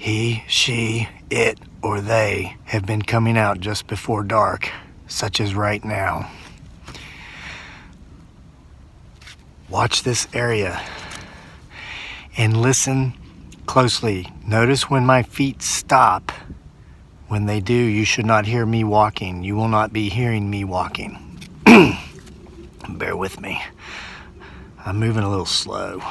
He, she, it, or they have been coming out just before dark, such as right now. Watch this area and listen closely. Notice when my feet stop. When they do, you should not hear me walking. You will not be hearing me walking. Bear with me. I'm moving a little slow.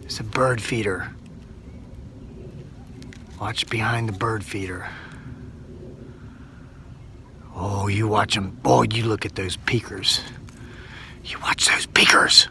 It's a bird feeder. Watch behind the bird feeder. Oh, you watch them. Boy, you look at those peekers. You watch those peekers.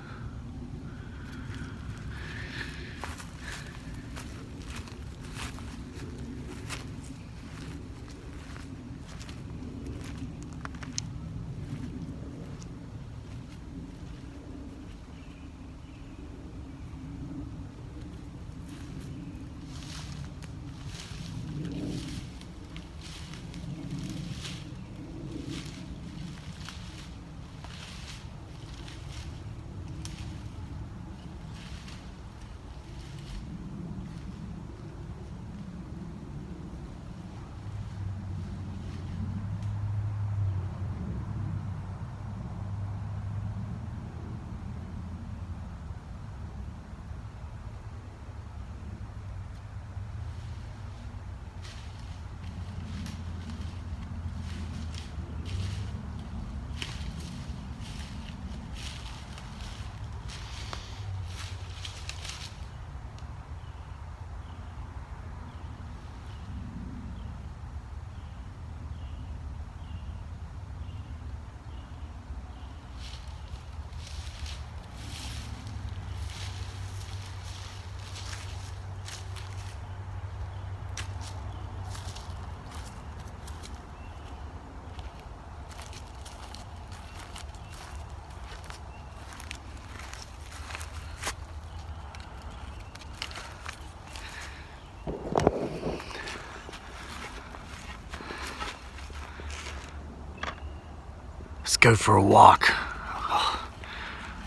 Let's go for a walk.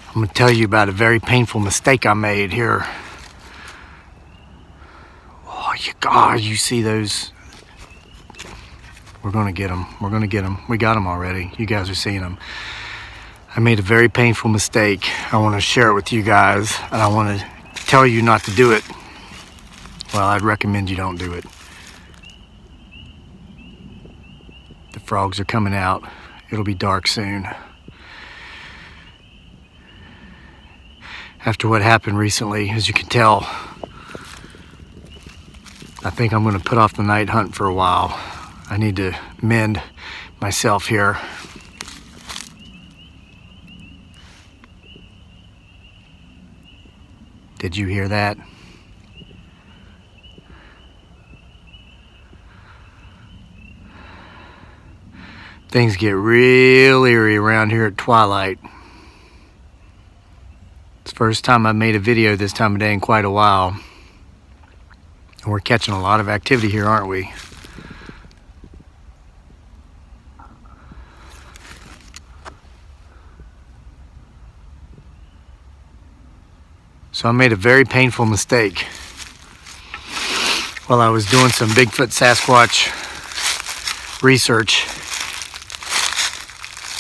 I'm gonna tell you about a very painful mistake I made here. Oh, you see those? We're gonna get them. We're gonna get them. We got them already. You guys are seeing them. I made a very painful mistake. I want to share it with you guys, and I want to tell you not to do it. Well, I'd recommend you don't do it. The frogs are coming out. It'll be dark soon. After what happened recently, as you can tell, I think I'm going to put off the night hunt for a while. I need to mend myself here. Did you hear that? Things get real eerie around here at twilight. It's the first time I've made a video this time of day in quite a while. And we're catching a lot of activity here, aren't we? So I made a very painful mistake while I was doing some Bigfoot Sasquatch research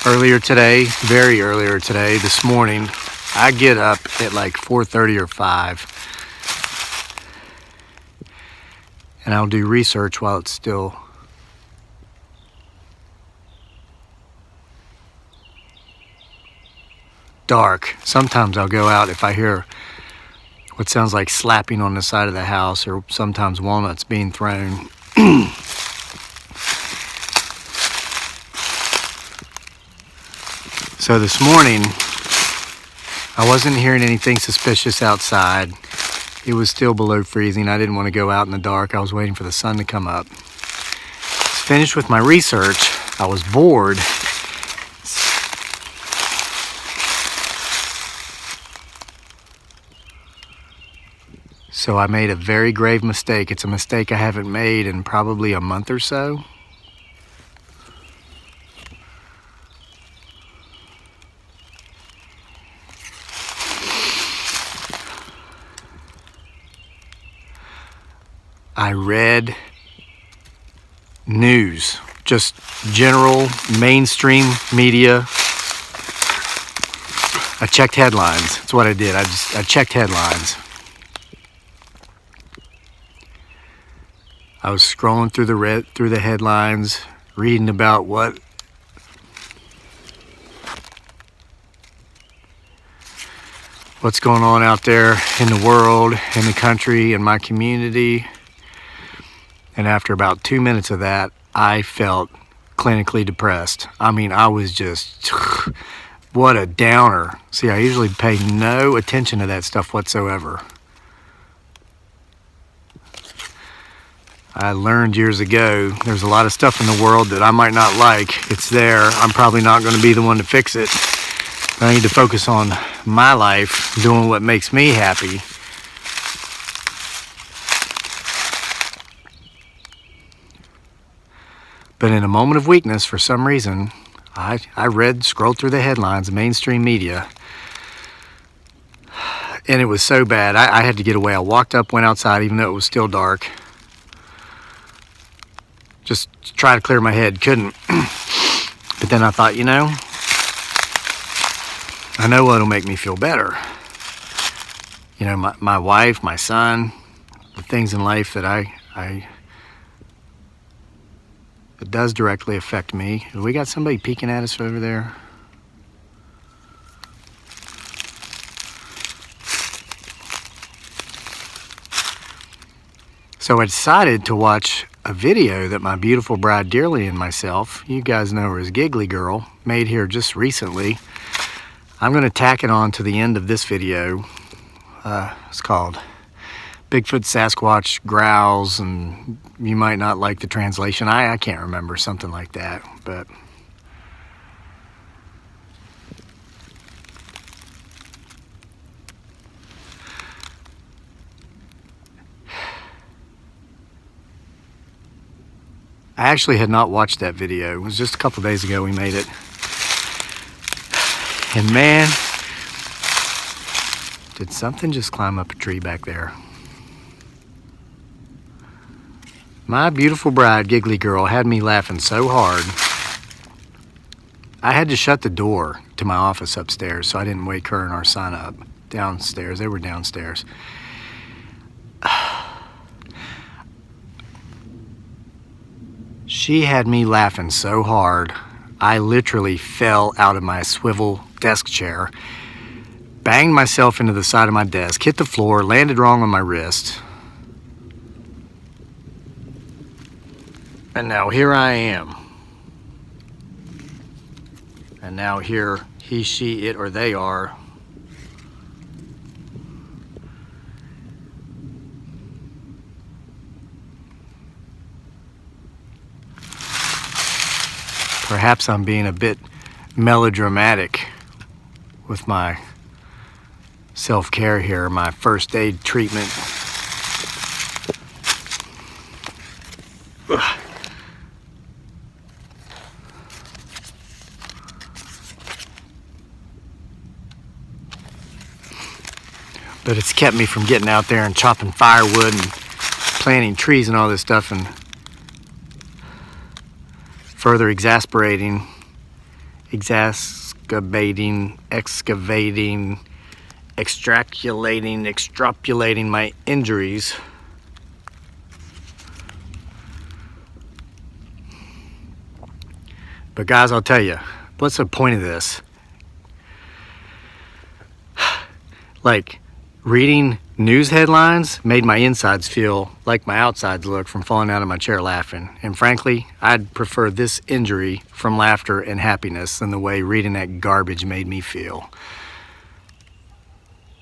earlier today, very earlier today, this morning. I get up at like 4:30 or 5, and I'll do research while it's still dark. Sometimes I'll go out if I hear what sounds like slapping on the side of the house, or sometimes walnuts being thrown. So this morning, I wasn't hearing anything suspicious outside. It was still below freezing. I didn't want to go out in the dark. I was waiting for the sun to come up. Finished with my research. I was bored. So I made a very grave mistake. It's a mistake I haven't made in probably a month or so. I read news, just general mainstream media. I checked headlines. That's what I did. I checked headlines. I was scrolling through the headlines, reading about what's going on out there in the world, in the country, in my community. And after about 2 minutes of that, I felt clinically depressed. I mean, I was just, what a downer. See, I usually pay no attention to that stuff whatsoever. I learned years ago, there's a lot of stuff in the world that I might not like. It's there. I'm probably not going to be the one to fix it. I need to focus on my life, doing what makes me happy. But in a moment of weakness, for some reason, I scrolled through the headlines, mainstream media, and it was so bad, I had to get away. I walked up, went outside, even though it was still dark. Just try to clear my head, couldn't. But then I thought, you know, I know what'll make me feel better. You know, my wife, my son, the things in life that it does directly affect me. Have we got somebody peeking at us over there? So I decided to watch a video that my beautiful bride Dearly and myself, you guys know her as Giggly Girl, made here just recently. I'm going to tack it on to the end of this video. It's called Bigfoot Sasquatch Growls, and you might not like the translation. I can't remember, something like that, but I actually had not watched that video. It was just a couple days ago we made it. And man, did something just climb up a tree back there. My beautiful bride, Giggly Girl, had me laughing so hard. I had to shut the door to my office upstairs so I didn't wake her and our son up downstairs. They were downstairs. She had me laughing so hard, I literally fell out of my swivel desk chair, banged myself into the side of my desk, hit the floor, landed wrong on my wrist. And now here I am. And now here he, she, it, or they are. Perhaps I'm being a bit melodramatic with my self-care here, my first aid treatment. Ugh. But it's kept me from getting out there and chopping firewood and planting trees and all this stuff, and further excavating, extrapolating my injuries. But guys, I'll tell you, what's the point of this? Like, reading news headlines made my insides feel like my outsides look from falling out of my chair laughing. And frankly, I'd prefer this injury from laughter and happiness than the way reading that garbage made me feel.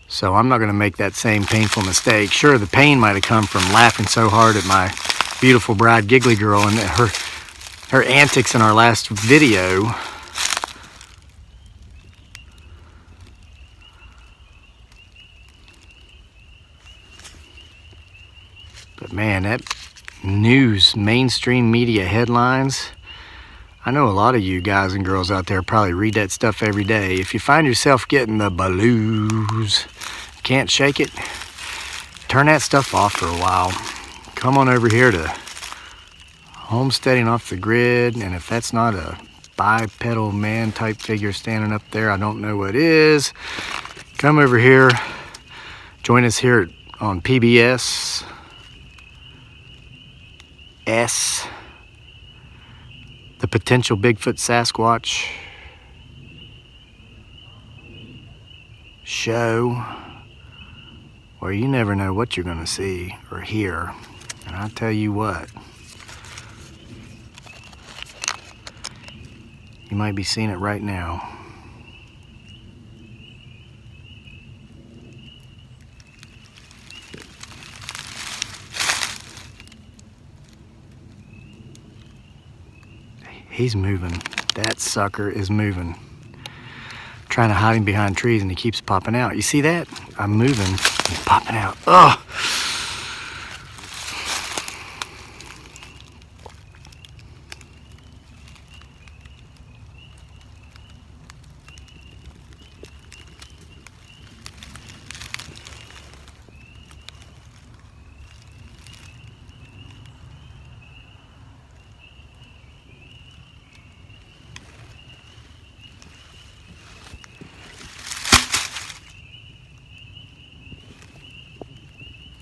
So I'm not going to make that same painful mistake. Sure, the pain might have come from laughing so hard at my beautiful bride, Giggly Girl, and her antics in our last video. But man, that news, mainstream media headlines, I know a lot of you guys and girls out there probably read that stuff every day. If you find yourself getting the blues, can't shake it, turn that stuff off for a while. Come on over here to Homesteading Off the Grid, and if that's not a bipedal man type figure standing up there, I don't know what is. Come over here, join us here on PBS the potential Bigfoot Sasquatch show, where you never know what you're gonna see or hear. And I tell you what, you might be seeing it right now. He's moving. That sucker is moving. I'm trying to hide him behind trees and he keeps popping out. You see that? I'm moving. He's popping out. Ugh!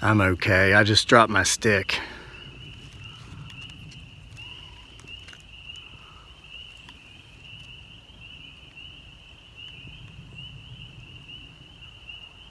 I'm okay. I just dropped my stick.